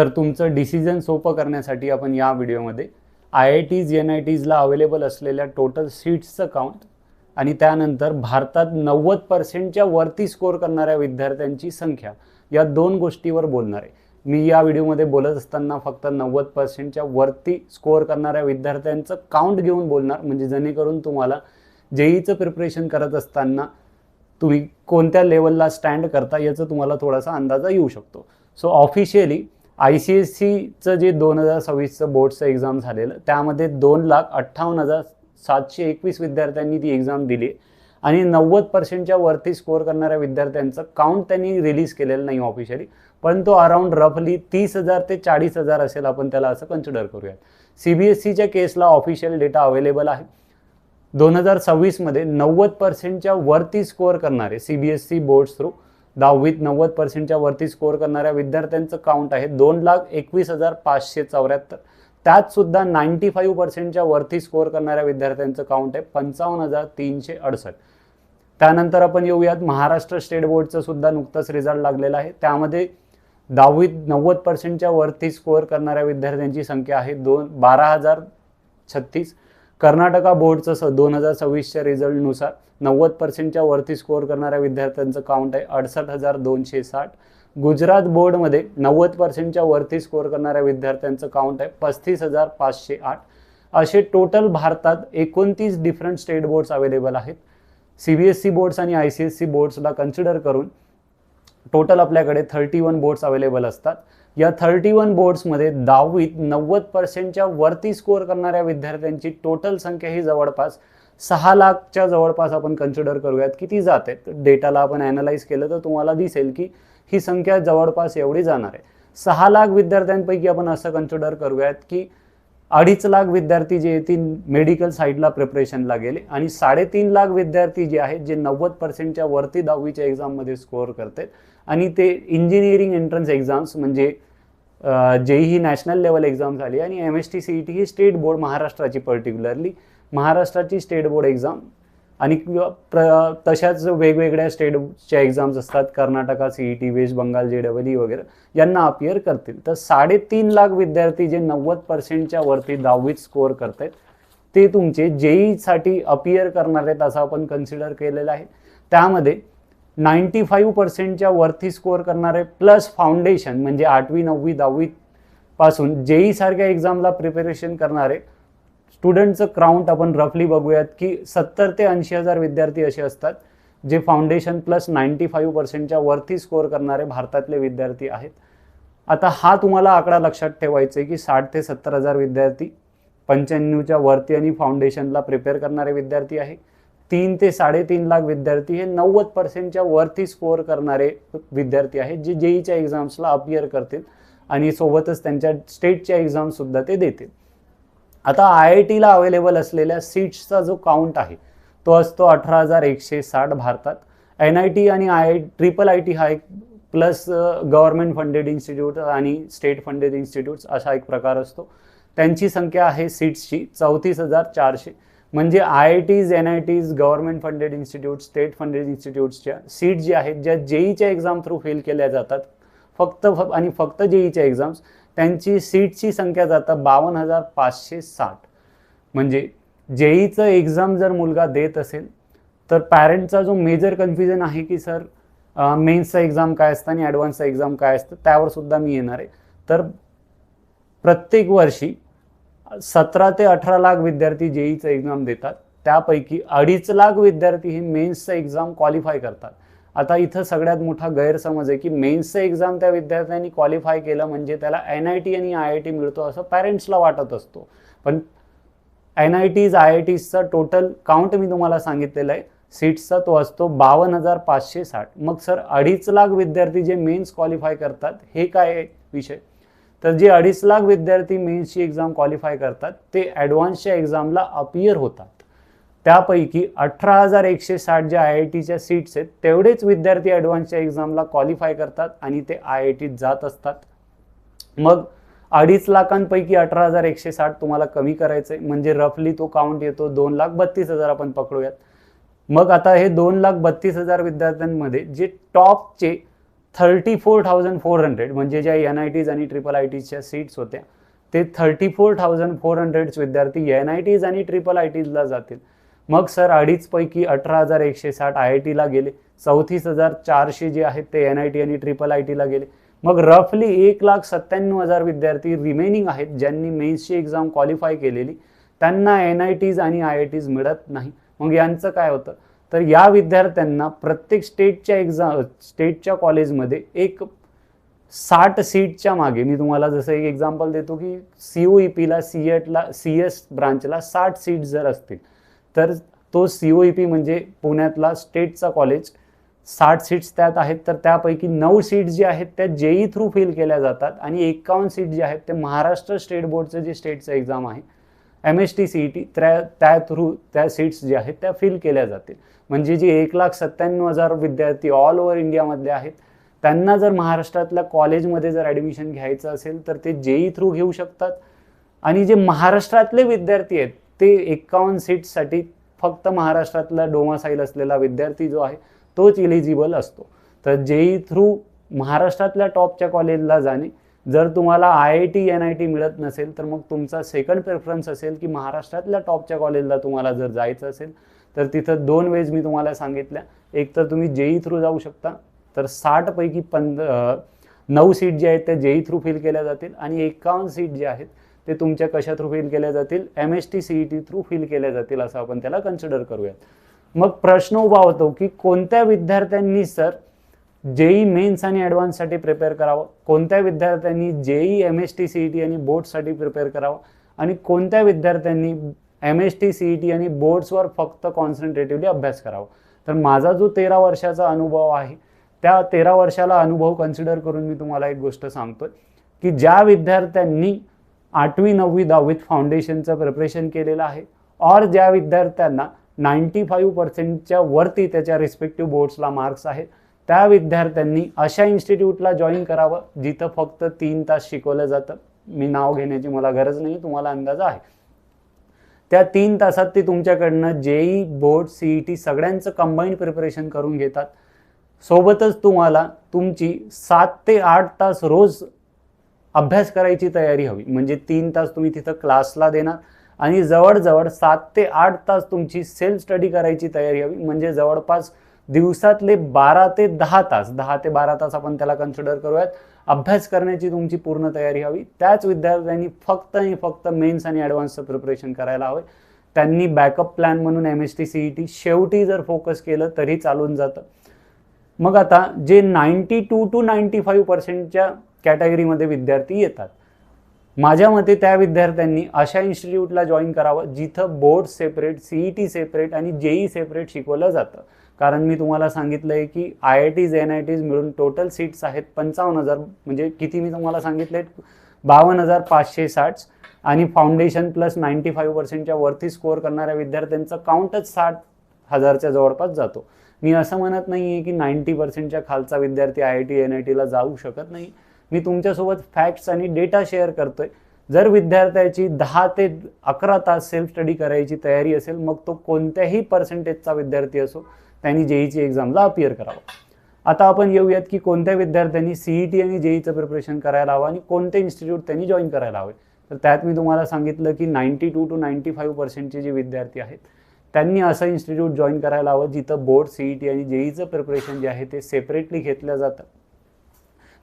तर तुमचं डिसिजन सोपं करण्यासाठी आपण या व्हिडिओमध्ये IITs NITsला अवेलेबल असलेल्या टोटल सीट्सचं काउंट आणि त्यानंतर भारतात 90%च्या वरती स्कोर करणाऱ्या विद्यार्थ्यांची संख्या या दोन गोष्टीवर बोलणार आहे। मी या व्हिडिओमध्ये बोलत असताना फक्त 90%च्या वरती स्कोर करणाऱ्या विद्यार्थ्यांचं काउंट घेऊन बोलणार, म्हणजे जेणेकरून तुम्हाला जेईचं प्रिपरेशन करत असताना तुम्ही कोणत्या लेवलला स्टँड करता याचं तुम्हाला थोडासा अंदाजा येऊ शकतो। सो ऑफिशियली ICSEचं जे 2026चं बोर्डचं एक्झाम झालेलं त्यामध्ये 2,58,721 विद्यार्थ्यांनी ती एक्झाम दिली आणि 90%च्या वरती स्कोर करणाऱ्या विद्यार्थ्यांचं काउंट त्यांनी रिलीज केलेलं नाही ऑफिशियली, पण तो अराउंड रफली 30,000 ते 40,000 असेल, आपण त्याला असं कन्सिडर करूयात। CBSEच्या केसला ऑफिशियल डेटा अवेलेबल आहे। 2026मध्ये 90%च्या वरती स्कोर करणारे CBSE बोर्ड्स थ्रू 10वीत 90%च्या वरती स्कोर करणाऱ्या विद्यार्थ्यांचं काउंट आहे 2,21,574। त्यात सुद्धा 95%च्या वरती स्कोर करणाऱ्या विद्यार्थ्यांचं काउंट आहे 55,368। त्यानंतर आपण येऊयात महाराष्ट्र स्टेट बोर्डचं सुद्धा नुकतंच रिझल्ट लागलेला आहे। त्यामध्ये 10वीत 90%च्या वरती स्कोर करणाऱ्या विद्यार्थ्यांची संख्या आहे 12,036। कर्नाटका बोर्डचं 2026च्या रिझल्टनुसार 90%च्या वरती स्कोर करणाऱ्या विद्यार्थ्यांचं काउंट आहे 68,260। गुजरात बोर्डमध्ये 90%च्या वरती स्कोर करणाऱ्या विद्यार्थ्यांचं काउंट आहे 35,508। असे टोटल भारतात 29 डिफरंट स्टेट बोर्ड्स अवेलेबल आहेत। CBSE बोर्ड्स आणि ICSE बोर्ड्सला कन्सिडर करून टोटल आपल्याकडे 31 बोर्ड्स अवेलेबल असतात। या 31 बोर्ड्समध्ये 10वीत 90%च्या वरती स्कोर करणाऱ्या विद्यार्थ्यांची टोटल संख्या ही जवळपास 6 लाखच्या जवळपास आपण कन्सिडर करूयात की ती जाते। डेटाला आपण ॲनालाइज केलं तर तुम्हाला दिसेल की ही संख्या जवळपास एवढी जाणार आहे। 6 लाख विद्यार्थ्यांपैकी आपण असं कन्सिडर करूयात की 2.5 लाख विद्यार्थी जे येतील मेडिकल साईडला प्रिपरेशनला गेले आणि 3.5 लाख विद्यार्थी जे आहेत जे 90%च्या वरती 10वीच्या एक्झाममध्ये स्कोअर करतात आणि ते इंजिनिअरिंग एंट्रन्स एक्झाम्स म्हणजे JEE ही नॅशनल लेवल एक्झाम झाली आणि MST CET ही स्टेट बोर्ड महाराष्ट्राची पर्टिक्युलरली महाराष्ट्राची स्टेट बोर्ड एक्झाम आणि तशाच वेगवेगळ्या स्टेटच्या एक्झाम्स असतात, कर्नाटका CET, वेस्ट बंगाल JEE वगैरे यांना अपियर करतील। तर 3.5 लाख विद्यार्थी जे 90%च्या वरती 10वीत स्कोअर करतात ते तुमचे JEEसाठी अपियर करणार आहेत असं आपण कन्सिडर केलेलं आहे। त्यामध्ये 95%च्या वरती स्कोअर करणारे प्लस फाउंडेशन म्हणजे 8वी 9वी 10वी पासून JEE सारख्या एक्झामला प्रिपरेशन करणारे स्टुडंटचं काउंट आपण रफली बघूयात की 70 ते 80,000 विद्यार्थी असे असतात जे फाउंडेशन प्लस 95%च्या वरती स्कोअर करणारे भारतातले विद्यार्थी आहेत। आता हा तुम्हाला आकडा लक्षात ठेवायचा आहे की 60 ते 70,000 विद्यार्थी 95च्या वरती आणि फाउंडेशनला प्रिपेअर करणारे विद्यार्थी आहे। 3 ते 3.5 लाख विद्यार्थी हे 90%च्या वरती स्कोअर करणारे विद्यार्थी आहेत जे JEEच्या एक्झाम्सला अपियर करतील आणि सोबतच त्यांच्या स्टेटच्या एक्झाम सुद्धा ते देतील। आता IITला अवेलेबल असलेल्या सीट्सचा जो काउंट आहे तो असतो 18,160 भारतात। NIT आणि IIT हा एक प्लस गव्हर्नमेंट फंडेड इन्स्टिट्यूट आणि स्टेट फंडेड इन्स्टिट्यूट्स असा एक प्रकार असतो। त्यांची संख्या आहे सीट्सची 34,400। म्हणजे IITs NITs government funded institute state funded इन्स्टिट्यूट्सच्या सीट जे आहेत ज्या JEEच्या एक्झाम थ्रू फेल केल्या जातात फक्त JEEच्या एक्झाम्स त्यांची सीटची संख्या जातं 52,560। म्हणजे JEEचं एक्झाम जर मुलगा देत असेल तर पॅरेंटचा जो मेजर कन्फ्युजन आहे की सर मेन्सचं एक्झाम काय असतं आणि ॲडव्हान्सचं एक्झाम काय असतं त्यावर सुद्धा मी येणार आहे। तर प्रत्येक वर्षी 17 ते 18 लाख विद्यार्थी JEEचं एक्झाम देतात, त्यापैकी 2.5 लाख विद्यार्थी हे मेन्सचं एक्झाम क्वालिफाय करतात। आता इथं सगळ्यात मोठा गैरसमज आहे की मेन्सचं एक्झाम त्या विद्यार्थ्यांनी क्वालिफाय केलं म्हणजे त्याला NIT आणि IIT मिळतो असं पॅरेंट्सला वाटत असतो, पण NITs IITsचा टोटल काउंट मी तुम्हाला सांगितलेला आहे सीट्सचा तो असतो 52,560। मग सर 2.5 लाख विद्यार्थी जे मेन्स क्वालिफाय करतात हे काय विषय? तर जे 2.5 लाख विद्यार्थी मेन्सची एक्झाम क्वालिफाय करतात ते ॲडव्हान्सच्या एक्झामला अपियर होतात। त्यापैकी 18,160 जे IITच्या सीट्स आहेत तेवढेच विद्यार्थी ॲडव्हान्सच्या एक्झामला क्वालिफाय करतात आणि ते IITत जात असतात। मग 2.5 लाखांपैकी 18,160 तुम्हाला कमी करायचं आहे म्हणजे रफली तो काउंट येतो 2,32,000 आपण पकडूयात। मग आता हे 2,32,000 विद्यार्थ्यांमध्ये जे टॉपचे 34,400 म्हणजे ज्या NITs आणि IITच्या सीट्स होत्या ते 34,400 विद्यार्थी NITs आणि IITsला जातील. मग सर 2.5 पैकी 18,160 IITला गेले, 34,400 जे आहेत ते NIT आणि IITला गेले. मग रफली 1,97,000 विद्यार्थी रिमेनिंग आहेत ज्यांनी मेन्सची एक्झाम क्वालिफाय केलेली, त्यांना NITs आणि IITs मिळत नाही. मग यांचं काय होतं, तर या विद्यार्थ्यांना प्रत्येक स्टेटच्या कॉलेजमध्ये एक 60 सीटच्या मागे, मी तुम्हाला जसं एक एक्झाम्पल देतो की COEPला CETला CS ब्रांचला 60 सीट जर असतील तर तो COEP म्हणजे पुण्यातला स्टेटचा कॉलेज 60 सीट्स त्यात आहेत, तर त्यापैकी 9 सीट जे आहेत त्या JEE थ्रू फिल केल्या जातात आणि 51 सीट जे आहेत ते महाराष्ट्र स्टेट बोर्डचं जे स्टेटचं एक्झाम आहे MST CET त्या थ्रू त्या सीट्स जे आहेत त्या फिल केल्या जातील. म्हणजे जे 1,97,000 विद्यार्थी ऑल ओव्हर इंडियामधले आहेत त्यांना जर महाराष्ट्रातल्या कॉलेजमध्ये जर ॲडमिशन घ्यायचं असेल तर ते JEE थ्रू घेऊ शकतात. आणि जे महाराष्ट्रातले विद्यार्थी आहेत ते 51 सीट्ससाठी फक्त महाराष्ट्रातला डोमासाईल असलेला विद्यार्थी जो आहे तोच इलिजिबल असतो. तर JEE थ्रू महाराष्ट्रातल्या टॉपच्या कॉलेजला जाणे, जर तुम्हाला IIT NIT मिळत नसेल तर मग तुमचा सेकंड प्रेफरन्स असेल की महाराष्ट्रातल्या टॉपच्या कॉलेजला तुम्हाला जर जायचं असेल तर तिथं 2 वेज मी तुम्हाला सांगितल्या. एक तर तुम्ही JEE थ्रू जाऊ शकता, तर 60 पैकी 9 सीट जे आहेत त्या JEE थ्रू फिल केल्या जातील आणि 51 सीट जे आहेत ते तुमच्या कशा थ्रू फिल केल्या जातील, MST CET थ्रू फिल केल्या जातील असं आपण त्याला कन्सिडर करूयात. मग प्रश्न उभा होतो की कोणत्या विद्यार्थ्यांनी सर JEE मेन्स आणि ॲडव्हान्ससाठी प्रिपेअर करावं, कोणत्या विद्यार्थ्यांनी JEE MST CET आणि बोर्ड्ससाठी प्रिपेअर करावं आणि कोणत्या विद्यार्थ्यांनी MST CET आणि बोर्ड्सवर फक्त कॉन्सन्ट्रेटिव्हली अभ्यास करावा. तर माझा जो 13 वर्षाचा अनुभव आहे त्या 13 वर्षाला अनुभव कन्सिडर करून मी तुम्हाला एक गोष्ट सांगतोय की ज्या विद्यार्थ्यांनी 8वी 9वी 10वीत फाउंडेशनचं प्रिपरेशन केलेलं आहे और ज्या विद्यार्थ्यांना 95% वरती त्याच्या रिस्पेक्टिव्ह बोर्ड्सला मार्क्स आहेत त्या विद्यार्थ्यांनी अशा इन्स्टिट्यूटला जॉईन करावं जिथं फक्त 3 तास शिकवलं जातं. मी नाव घेण्याची मला गरज नाही, तुम्हाला अंदाज आहे. त्या 3 तासात ते तुमच्याकडनं JEE बोर्ड CET सगळ्यांचं कंबाईंड प्रिपरेशन करून घेतात. सोबतच तुम्हाला तुमची 7 ते 8 तास रोज अभ्यास करायची तयारी हवी. म्हणजे 3 तास तुम्ही तिथं क्लासला देणार आणि जवळजवळ 7 ते 8 तास तुमची सेल्फ स्टडी करायची तयारी हवी. म्हणजे जवळपास दिवसातले 12 ते 10 तास, 10 ते 12 तास आपण त्याला कन्सिडर करूयात, अभ्यास करण्याची तुमची पूर्ण तयारी हवी. त्याच विद्यार्थ्यांनी फक्त आणि फक्त मेन्स आणि ॲडव्हान्सचं प्रिपरेशन करायला हवं. त्यांनी बॅकअप प्लॅन म्हणून MST CET शेवटी जर फोकस केलं तरी चालून जातं. मग आता जे 92 to 95% कॅटेगरीमध्ये विद्यार्थी येतात, माझ्या मते त्या विद्यार्थ्यांनी अशा इन्स्टिट्यूटला जॉईन करावं जिथं बोर्ड सेपरेट, CET सेपरेट आणि JEE सेपरेट शिकवलं जातं. कारण मी तुम्हाला सांगितलं आहे की IITs NITs मिळून टोटल सीट्स आहेत 55,000, म्हणजे किती मी तुम्हाला सांगितले 52,560 आणि फाउंडेशन प्लस 95% वरती स्कोअर करणाऱ्या विद्यार्थ्यांचं काउंटच 60,000च्या जवळपास जातो. मी असं म्हणत नाही आहे की 90% खालचा विद्यार्थी IIT NITला जाऊ शकत नाही. मी तुमच्यासोबत फॅक्ट्स आणि डेटा शेअर करतोय. जर विद्यार्थ्याची 10 ते 11 तास सेल्फ स्टडी करायची तयारी असेल मग तो कोणत्याही पर्सेंटेजचा विद्यार्थी असो त्यांनी JEEची एक्झामला अपियर करावं. आता आपण येऊयात की कोणत्या विद्यार्थ्यांनी CET आणि JEEचं प्रिपरेशन करायला हवं आणि कोणते इन्स्टिट्यूट त्यांनी जॉईन करायला हवे. तर त्यात मी तुम्हाला सांगितलं की 92 to 95% जे विद्यार्थी आहेत त्यांनी असं इन्स्टिट्यूट जॉईन करायला हवं जिथं बोर्ड CET आणि JEEचं प्रिपरेशन जे आहे ते सेपरेटली घेतलं जातं.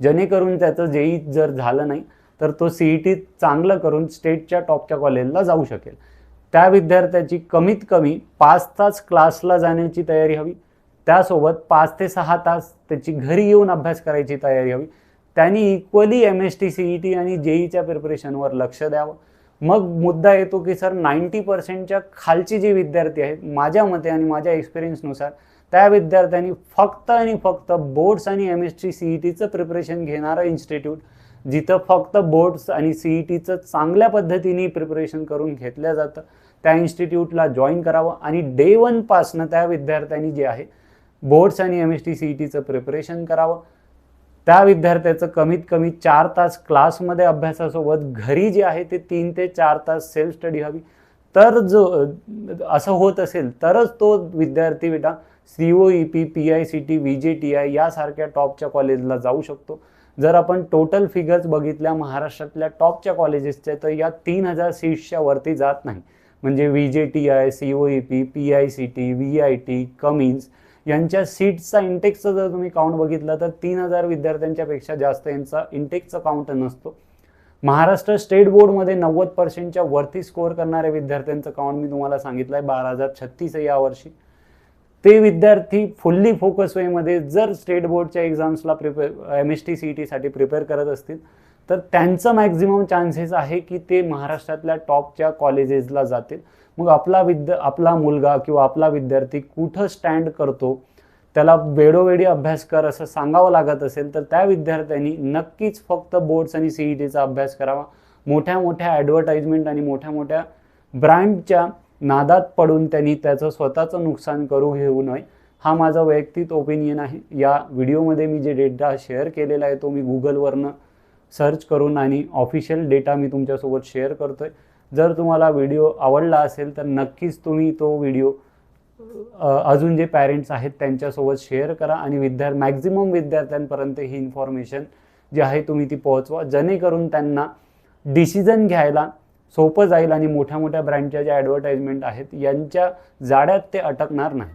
जेणेकरून त्याचं JEE जर झालं नाही तर तो CET चांगलं करून स्टेटच्या टॉपच्या कॉलेजला जाऊ शकेल. त्या विद्यार्थ्याची कमीत कमी 5 तास क्लासला जाण्याची तयारी हवी. त्यासोबत 5 ते 6 तास त्याची घरी येऊन अभ्यास करायची तयारी हवी. त्यांनी इक्वली MST CET आणि JEEच्या प्रिपरेशनवर लक्ष द्यावं. मग मुद्दा येतो की सर 90% खालची जे विद्यार्थी आहेत माझ्या मते आणि माझ्या एक्सपिरियन्सनुसार त्या विद्यार्थ्यांनी फक्त आणि फक्त बोर्ड्स आणि MST CETचं प्रिपरेशन घेणारं इन्स्टिट्यूट जिथं फक्त बोर्ड्स आणि CETचं चांगल्या पद्धतीने प्रिपरेशन करून घेतलं जातं त्या इन्स्टिट्यूटला जॉईन करावं आणि डे 1 पासनं त्या विद्यार्थ्यांनी जे आहे बोर्ड्स आणि MST CETचं प्रिपरेशन करावं. त्या विद्यार्थ्याचं कमीत कमी 4 तास क्लासमध्ये अभ्यासासोबत घरी जे आहे ते 3 ते 4 तास सेल्फ स्टडी हवी. तर जो असं होत असेल तरच तो विद्यार्थी बेटा COEP, PICT, VJTI यासारख्या टॉपच्या कॉलेजला जाऊ शकतो. जर आपण टोटल फिगर्स बघितल्या महाराष्ट्रातल्या टॉपच्या कॉलेजेसच्या, तर या 3000 सीट्सच्या वरती जात नाही. म्हणजे VJTI, COEP, PICT, VIT, Cummins यांच्या सीट्सचा इंटेक्सचा जर तुम्ही काउंट बघितला तर 3000 विद्यार्थ्यांच्या पेक्षा जास्त यांचा इंटेक्सचा काउंट नसतो. महाराष्ट्र स्टेट बोर्डमध्ये 90%च्या वरती स्कोअर करणाऱ्या विद्यार्थ्यांचं काउंट मी तुम्हाला सांगितलं आहे 12036 आहे यावर्षी. ते विद्यार्थी फुल्ली फोकस वेमध्ये जर स्टेट बोर्डच्या एक्झाम्सला MST CET साठी प्रिपेअर करत असतील तर त्यांचं मॅक्झिमम चान्सेस आहे की ते महाराष्ट्रातल्या टॉपच्या कॉलेजेसला जातील. मग आपला मुलगा किंवा आपला विद्यार्थी कुठं स्टँड करतो, त्याला वेळोवेळी अभ्यास कर असं सांगावं लागत असेल तर त्या विद्यार्थ्यांनी नक्कीच फक्त बोर्ड्स आणि CETचा अभ्यास करावा. मोठ्या मोठ्या ॲडव्हर्टाइजमेंट आणि मोठ्या मोठ्या ब्रँडच्या नादात पडून त्यांनी त्याचं स्वतःचं नुकसान घेऊ नये. हा माझा वैयक्तिक ओपिनियन आहे. या व्हिडिओमध्ये मी जे डेटा शेअर केलेला आहे तो मी गुगलवरनं सर्च करून आणि ऑफिशियल डेटा मी तुमच्यासोबत शेअर करतोय. जर तुम्हाला व्हिडिओ आवडला असेल तर नक्कीच तुम्ही तो व्हिडिओ अजून जे पॅरेंट्स आहेत त्यांच्यासोबत शेअर करा आणि मॅक्झिमम विद्यार्थ्यांपर्यंत ही इन्फॉर्मेशन जी आहे तुम्ही ती पोहोचवा, जेणेकरून त्यांना डिसिजन घ्यायला सोपं जाईल आणि मोठ्या मोठ्या ब्रँडच्या ज्या ॲडव्हर्टाइजमेंट आहेत यांच्या जाळ्यात ते अटकणार नाही.